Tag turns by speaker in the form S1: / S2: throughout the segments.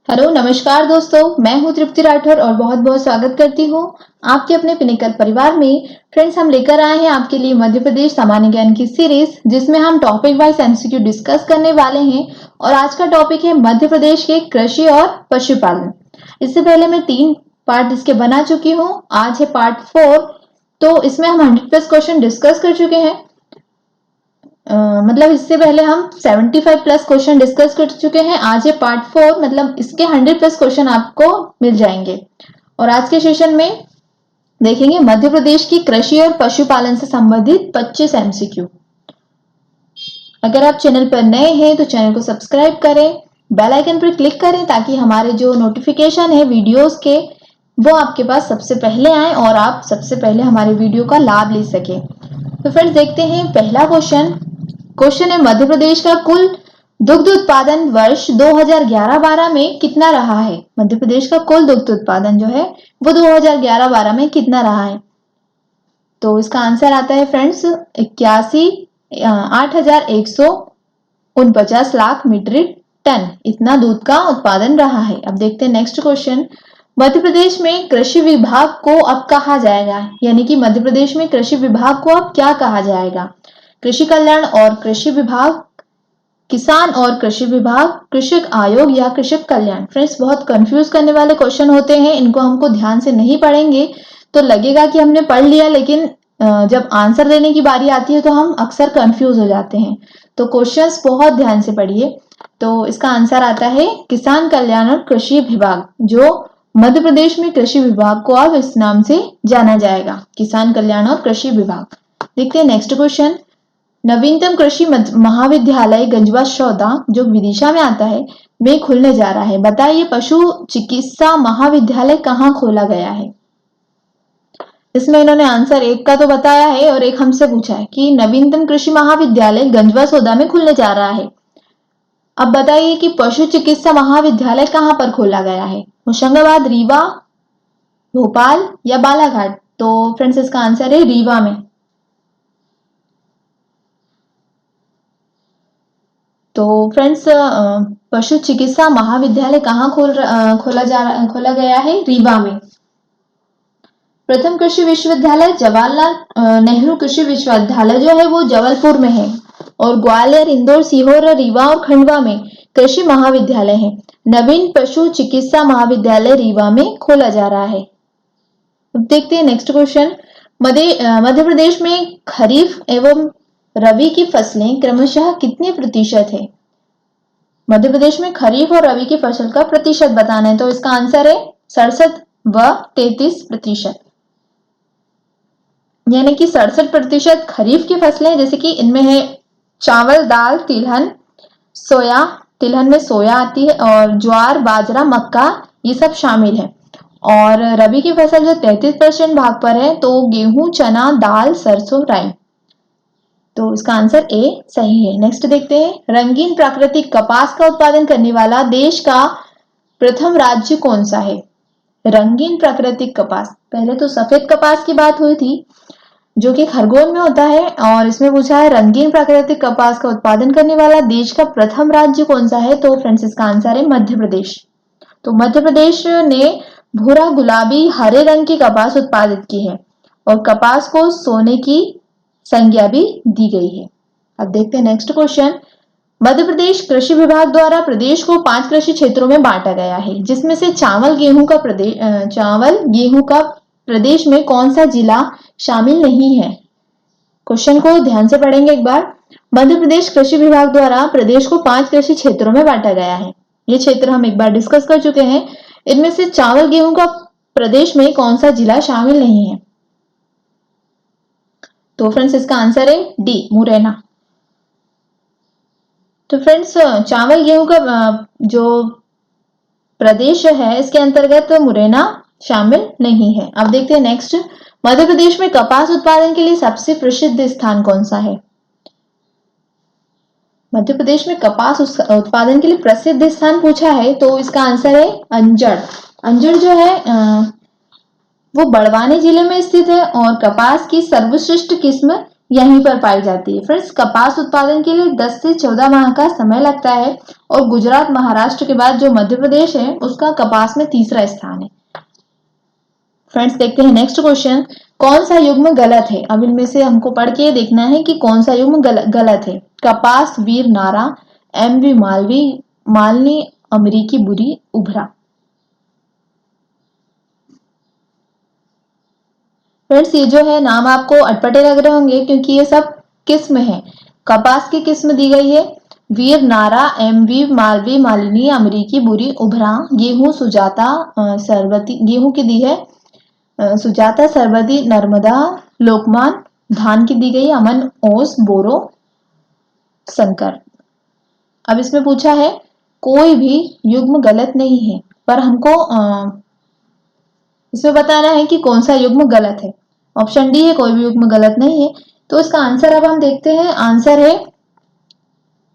S1: Hello नमस्कार दोस्तों, मैं हूं तृप्ति राठौर और बहुत बहुत स्वागत करती हूं आपके अपने पिनिकल परिवार में। फ्रेंड्स, हम लेकर आए हैं आपके लिए मध्य प्रदेश सामान्य ज्ञान की सीरीज, जिसमें हम टॉपिक वाइज एमसीक्यू डिस्कस करने वाले हैं। और आज का टॉपिक है मध्य प्रदेश के कृषि और पशुपालन। इससे पहले मैं 3 पार्ट इसके बना चुकी हूँ। आज है पार्ट 4। तो इसमें हम 100+ क्वेश्चन डिस्कस कर चुके हैं। मतलब इससे पहले हम 75+ क्वेश्चन डिस्कस कर चुके हैं। आज ये पार्ट 4, मतलब इसके 100+ क्वेश्चन आपको मिल जाएंगे। और आज के सेशन में देखेंगे मध्य प्रदेश की कृषि और पशुपालन से संबंधित 25 एमसीक्यू। अगर आप चैनल पर नए हैं तो चैनल को सब्सक्राइब करें, बेल आइकन पर क्लिक करें ताकि हमारे जो नोटिफिकेशन है वीडियोस के वो आपके पास सबसे पहले आए और आप सबसे पहले हमारे वीडियो का लाभ ले सके। तो फ्रेंड्स, देखते हैं पहला क्वेश्चन है मध्य प्रदेश का कुल दुग्ध उत्पादन वर्ष 2011-12 में कितना रहा है। मध्य प्रदेश का कुल दुग्ध उत्पादन जो है वो 2011-12 में कितना रहा है। तो इसका आंसर आता है फ्रेंड्स 8,149 लाख मीट्रिक टन। इतना दूध का उत्पादन रहा है। अब देखते हैं नेक्स्ट क्वेश्चन। मध्य प्रदेश में कृषि विभाग को अब कहा जाएगा, यानी कि मध्य प्रदेश में कृषि विभाग को अब क्या कहा जाएगा। कृषि कल्याण और कृषि विभाग, किसान और कृषि विभाग, कृषक आयोग या कृषक कल्याण। फ्रेंड्स, बहुत कंफ्यूज करने वाले क्वेश्चन होते हैं। इनको हमको ध्यान से नहीं पढ़ेंगे तो लगेगा कि हमने पढ़ लिया, लेकिन जब आंसर देने की बारी आती है तो हम अक्सर कंफ्यूज हो जाते हैं। तो क्वेश्चंस बहुत ध्यान से पढ़िए। तो इसका आंसर आता है किसान कल्याण और कृषि विभाग, जो मध्य प्रदेश में कृषि विभाग को अब इस नाम से जाना जाएगा, किसान कल्याण और कृषि विभाग। देखते हैं नेक्स्ट क्वेश्चन। नवीनतम कृषि महाविद्यालय गंजवा सौदा, जो विदिशा में आता है, में खुलने जा रहा है। बताइए पशु चिकित्सा महाविद्यालय कहाँ खोला गया है। इसमें इन्होंने आंसर एक का तो बताया है और एक हमसे पूछा है कि नवीनतम कृषि महाविद्यालय गंजवा सौदा में खुलने जा रहा है। अब बताइए कि पशु चिकित्सा महाविद्यालय कहाँ पर खोला गया है। होशंगाबाद, रीवा, भोपाल या बालाघाट। तो फ्रेंड्स, इसका आंसर है रीवा में। तो फ्रेंड्स, पशु चिकित्सा महाविद्यालय कहाँ खोला गया है, रीवा में। प्रथम कृषि विश्वविद्यालय जवाहरलाल नेहरू कृषि विश्वविद्यालय जो है वो जबलपुर में है। और ग्वालियर, इंदौर, सीहोर, रीवा और खंडवा में कृषि महाविद्यालय है। नवीन पशु चिकित्सा महाविद्यालय रीवा में खोला जा रहा है। अब देखते हैं नेक्स्ट क्वेश्चन। मध्य प्रदेश में खरीफ एवं रबी की फसलें क्रमशः कितने प्रतिशत है। मध्य प्रदेश में खरीफ और रबी की फसल का प्रतिशत बताना है। तो इसका आंसर है 67 व 33%। यानी कि 67% खरीफ की फसलें, जैसे कि इनमें है चावल, दाल, तिलहन, सोया, तिलहन में सोया आती है, और ज्वार, बाजरा, मक्का, ये सब शामिल है। और रबी की फसल जो 33% भाग पर है, तो गेहूं, चना, दाल, सरसों, राई। तो इसका आंसर ए सही है। नेक्स्ट देखते हैं। रंगीन प्राकृतिक कपास का उत्पादन करने वाला देश का प्रथम राज्य कौन सा है। रंगीन प्राकृतिक कपास, पहले तो सफेद कपास की बात हुई थी जो कि खरगोन में होता है, और इसमें पूछा है रंगीन प्राकृतिक कपास का उत्पादन करने वाला देश का प्रथम राज्य कौन सा है। तो फ्रेंड्स, इसका आंसर है मध्य प्रदेश। तो मध्य प्रदेश ने भूरा, गुलाबी, हरे रंग की कपास उत्पादित की है और कपास को सोने की संज्ञा भी दी गई है। अब देखते हैं नेक्स्ट क्वेश्चन। मध्य प्रदेश कृषि विभाग द्वारा प्रदेश को 5 कृषि क्षेत्रों में बांटा गया है, जिसमें से चावल गेहूं का प्रदेश में कौन सा जिला शामिल नहीं है। क्वेश्चन को ध्यान से पढ़ेंगे एक बार। मध्य प्रदेश कृषि विभाग द्वारा प्रदेश को 5 कृषि क्षेत्रों में बांटा गया है। ये क्षेत्र हम एक बार डिस्कस कर चुके हैं। इनमें से चावल गेहूं का प्रदेश में कौन सा जिला शामिल नहीं है। तो फ्रेंड्स, इसका आंसर है डी, मुरैना। तो फ्रेंड्स, चावल गेहूं का जो प्रदेश है इसके अंतर्गत मुरैना शामिल नहीं है। अब देखते हैं नेक्स्ट। मध्य प्रदेश में कपास उत्पादन के लिए सबसे प्रसिद्ध स्थान कौन सा है। मध्य प्रदेश में कपास उत्पादन के लिए प्रसिद्ध स्थान पूछा है, तो इसका आंसर है अंजड़। अंजड़ जो है वो बड़वानी जिले में स्थित है और कपास की सर्वश्रेष्ठ किस्म यहीं पर पाई जाती है। फ्रेंड्स, कपास उत्पादन के लिए 10 से 14 माह का समय लगता है और गुजरात महाराष्ट्र के बाद जो मध्य प्रदेश है उसका कपास में तीसरा स्थान है। फ्रेंड्स, देखते हैं नेक्स्ट क्वेश्चन, कौन सा युग्म गलत है? अब इनमें से हमको पढ़ के देखना है कि कौन सा युग्म गलत है। कपास वीर नारा, एमवी मालवी मालनी अमरीकी बुरी उभरा। फ्रेंड्स, ये जो है नाम आपको अटपटे लग रहे होंगे क्योंकि ये सब किस्म है। कपास की किस्म दी गई है वीर नारा, एमवी मालवी मालिनी अमरीकी बुरी उभरा। गेहूं सुजाता सरबती, गेहूं की दी है सुजाता सरबती नर्मदा लोकमान। धान की दी गई अमन ओस बोरो शंकर। अब इसमें पूछा है कोई भी युग्म गलत नहीं है, पर हमको इसमें बताना है कि कौन सा युग्म गलत है। ऑप्शन डी है कोई भी युग्म गलत नहीं है। तो इसका आंसर अब हम देखते हैं, आंसर है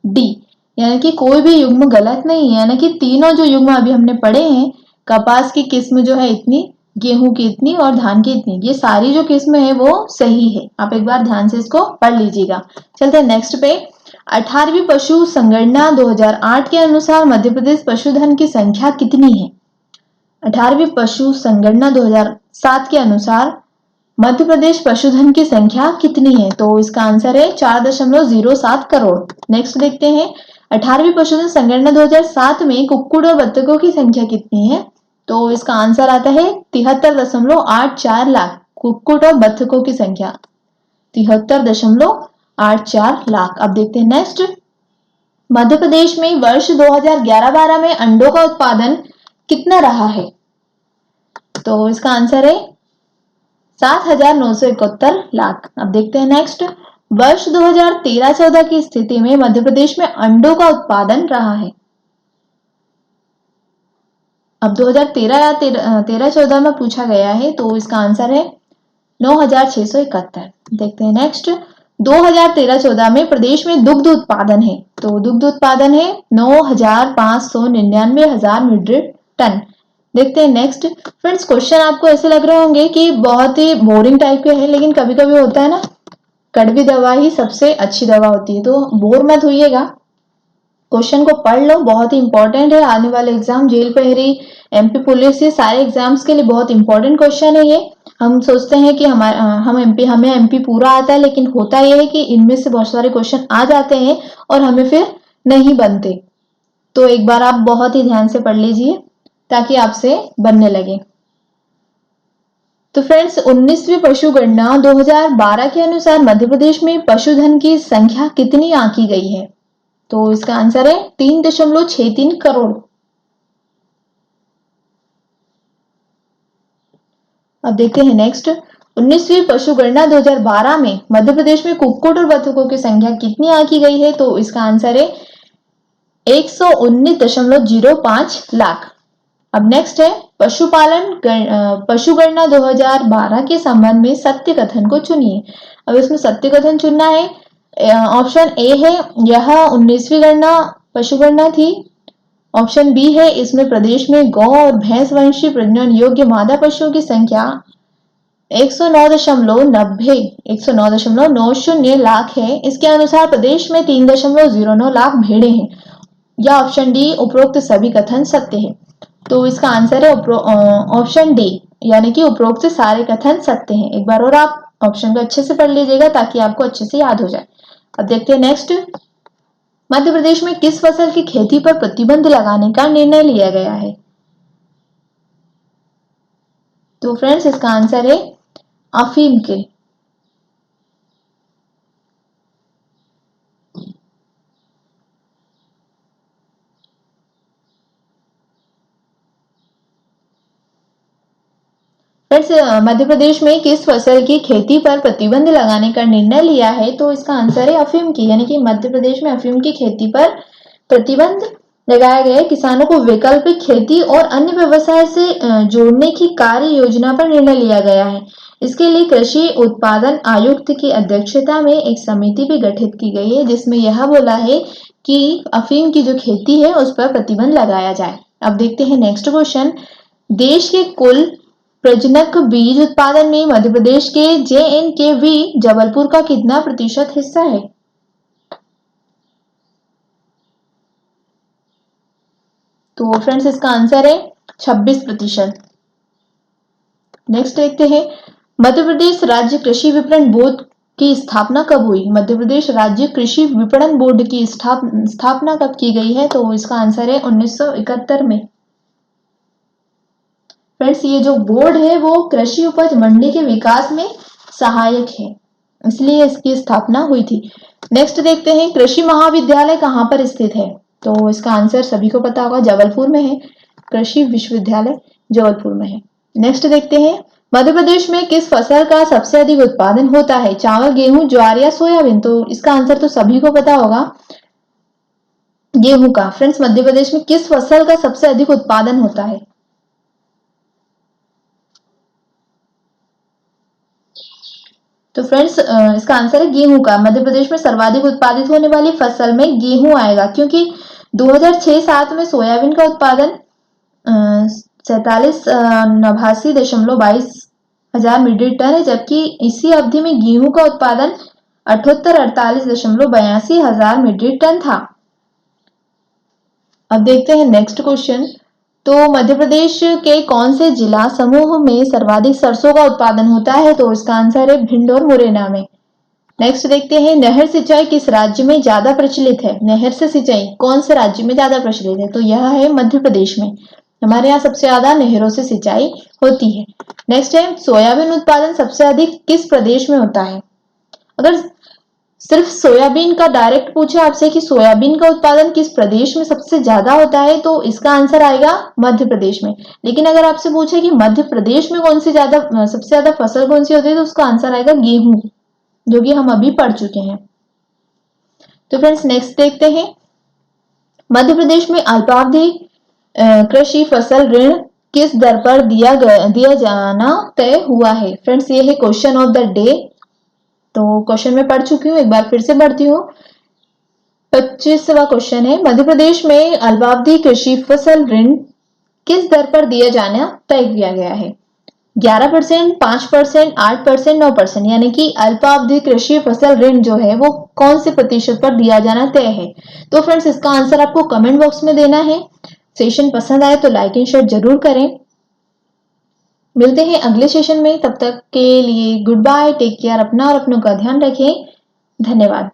S1: डी, यानी कि कोई भी युग्म गलत नहीं है। यानी कि तीनों जो युग्म अभी हमने पढ़े हैं, कपास की किस्म जो है इतनी, गेहूं की इतनी और धान की इतनी, ये सारी जो किस्म है वो सही है। आप एक बार ध्यान से इसको पढ़ लीजिएगा। चलते हैं नेक्स्ट पे। 18वीं पशु संगणना 2008 के अनुसार मध्य प्रदेश पशुधन की संख्या कितनी है? 18वीं पशु संगणना 2007 के अनुसार मध्य प्रदेश पशुधन की संख्या कितनी है? तो इसका आंसर है 4.07 करोड़। नेक्स्ट देखते हैं, 18वीं पशुधन संगणना 2007 में कुक्कुट और बत्तखों की संख्या कितनी है? तो इसका आंसर आता है 73.84 लाख। कुक्कुट और बत्तखों की संख्या 73.84 लाख। अब देखते हैं नेक्स्ट, मध्य प्रदेश में वर्ष 2011-12 में अंडों का उत्पादन कितना रहा है? तो इसका आंसर है 7,971 लाख। अब देखते हैं नेक्स्ट, वर्ष 2013-14 की स्थिति में मध्य प्रदेश में अंडों का उत्पादन रहा है। अब 2013 या 13-14 में पूछा गया है, तो इसका आंसर है 9,671। देखते हैं नेक्स्ट, 2013-14 में प्रदेश में दुग्ध उत्पादन है, तो दुग्ध उत्पादन है 9,599,000 मीट्रिक टन। देखते हैं नेक्स्ट। फ्रेंड्स, क्वेश्चन आपको ऐसे लग रहे होंगे कि बहुत ही बोरिंग टाइप के हैं, लेकिन कभी कभी होता है ना, कड़वी दवा ही सबसे अच्छी दवा होती है, तो बोर मत होइएगा, क्वेश्चन को पढ़ लो, बहुत ही इंपॉर्टेंट है। आने वाले एग्जाम, जेल पहरी, एमपी पुलिस, ये सारे एग्जाम्स के लिए बहुत इंपॉर्टेंट क्वेश्चन है ये। हम सोचते हैं कि हमें एमपी पूरा आता है, लेकिन होता यह है कि इनमें से बहुत सारे क्वेश्चन आ जाते हैं और हमें फिर नहीं बनते। तो एक बार आप बहुत ही ध्यान से पढ़ लीजिए ताकि आपसे बनने लगे। तो फ्रेंड्स, 19वीं पशु गणना 2012 के अनुसार मध्य प्रदेश में पशुधन की संख्या कितनी आंकी गई है? तो इसका आंसर है 3.63 करोड़। अब देखते हैं नेक्स्ट, 19वीं पशु गणना 2012 में मध्य प्रदेश में कुक्कुट और बतखों की संख्या कितनी आंकी गई है? तो इसका आंसर है 119.05 लाख। अब नेक्स्ट है पशु गणना 2012 के संबंध में सत्य कथन को चुनिए। अब इसमें सत्य कथन चुनना है। ऑप्शन ए है यह 19वीं गणना पशु गणना थी। ऑप्शन बी है इसमें प्रदेश में गौ और भैंस वंशी प्रजनन योग्य मादा पशुओं की संख्या 109.90 लाख है। इसके अनुसार प्रदेश में 3.09 लाख भेड़े हैं। या ऑप्शन डी उपरोक्त सभी कथन सत्य है। तो इसका आंसर है ऑप्शन डी, यानी कि उपरोक्त सारे कथन सत्य हैं। एक बार और आप ऑप्शन को अच्छे से पढ़ लीजिएगा ताकि आपको अच्छे से याद हो जाए। अब देखते हैं नेक्स्ट, मध्य प्रदेश में किस फसल की खेती पर प्रतिबंध लगाने का निर्णय लिया गया है? तो फ्रेंड्स, इसका आंसर है अफीम के। मध्य प्रदेश में किस फसल की खेती पर प्रतिबंध लगाने का निर्णय लिया है? तो इसका आंसर है अफीम की, यानी कि मध्य प्रदेश में अफीम की खेती पर प्रतिबंध लगाया गया है। किसानों को वैकल्पिक खेती और अन्य व्यवसाय से जोड़ने की कार्य योजना पर निर्णय लिया गया है। इसके लिए कृषि उत्पादन आयुक्त की अध्यक्षता में एक समिति भी गठित की गई है, जिसमें यह बोला है कि अफीम की जो खेती है उस पर प्रतिबंध लगाया जाए। अब देखते हैं नेक्स्ट क्वेश्चन, देश के कुल प्रजनक बीज उत्पादन में मध्य प्रदेश के JNKV जबलपुर का कितना प्रतिशत हिस्सा है? तो फ्रेंड्स इसका आंसर है 26%। नेक्स्ट देखते हैं, मध्य प्रदेश राज्य कृषि विपणन बोर्ड की स्थापना कब हुई? मध्य प्रदेश राज्य कृषि विपणन बोर्ड की स्थापना कब की गई है? तो इसका आंसर है 1971 में। फ्रेंड्स ये जो बोर्ड है वो कृषि उपज मंडी के विकास में सहायक है, इसलिए इसकी स्थापना हुई थी। नेक्स्ट देखते हैं, कृषि महाविद्यालय कहाँ पर स्थित है? तो इसका आंसर सभी को पता होगा, जबलपुर में है। कृषि विश्वविद्यालय जबलपुर में है। नेक्स्ट देखते हैं, मध्य प्रदेश में किस फसल का सबसे अधिक उत्पादन होता है? चावल, गेहूं, ज्वार या सोयाबीन? तो इसका आंसर तो सभी को पता होगा, गेहूं का। फ्रेंड्स मध्य प्रदेश में किस फसल का सबसे अधिक उत्पादन होता है? तो फ्रेंड्स इसका आंसर है गेहूं का। मध्य प्रदेश में सर्वाधिक उत्पादित होने वाली फसल में गेहूं आएगा, क्योंकि 2006-07 में सोयाबीन का उत्पादन 47,89.22 हजार मीट्रिक टन है, जबकि इसी अवधि में गेहूं का उत्पादन 78,48.82 हजार मीट्रिक टन था। अब देखते हैं नेक्स्ट क्वेश्चन। तो मध्य प्रदेश के कौन से जिला समूह में सर्वाधिक सरसों का उत्पादन होता है? तो इसका आंसर है भिंड और मुरैना में। नेक्स्ट देखते हैं, नहर सिंचाई किस राज्य में ज्यादा प्रचलित है? नहर से सिंचाई कौन से राज्य में ज्यादा प्रचलित है? तो यह है मध्य प्रदेश में। हमारे यहाँ सबसे ज्यादा नहरों से सिंचाई होती है। नेक्स्ट है, सोयाबीन उत्पादन सबसे अधिक किस प्रदेश में होता है? अगर सिर्फ सोयाबीन का डायरेक्ट पूछे आपसे कि सोयाबीन का उत्पादन किस प्रदेश में सबसे ज्यादा होता है, तो इसका आंसर आएगा मध्य प्रदेश में। लेकिन अगर आपसे पूछे कि मध्य प्रदेश में कौन सी सबसे ज्यादा फसल कौन सी होती है, तो उसका आंसर आएगा गेहूं, जो कि हम अभी पढ़ चुके हैं। तो फ्रेंड्स नेक्स्ट देखते हैं, मध्य प्रदेश में अल्पावधि कृषि फसल ऋण किस दर पर दिया जाना तय हुआ है? फ्रेंड्स ये है क्वेश्चन ऑफ द डे। तो क्वेश्चन में पढ़ चुकी हूँ, एक बार फिर से पढ़ती हूँ। 25वां क्वेश्चन है, मध्य प्रदेश में अल्पावधि कृषि फसल ऋण किस दर पर दिया जाना तय किया गया है? 11%, 5%, 8%, 9%, यानी कि अल्पावधि कृषि फसल ऋण जो है वो कौन से प्रतिशत पर दिया जाना तय है? तो फ्रेंड्स इसका आंसर आपको कमेंट बॉक्स में देना है। सेशन पसंद आए तो लाइक एंड शेयर जरूर करें। मिलते हैं अगले सेशन में, तब तक के लिए गुड बाय, टेक केयर, अपना और अपनों का ध्यान रखें। धन्यवाद।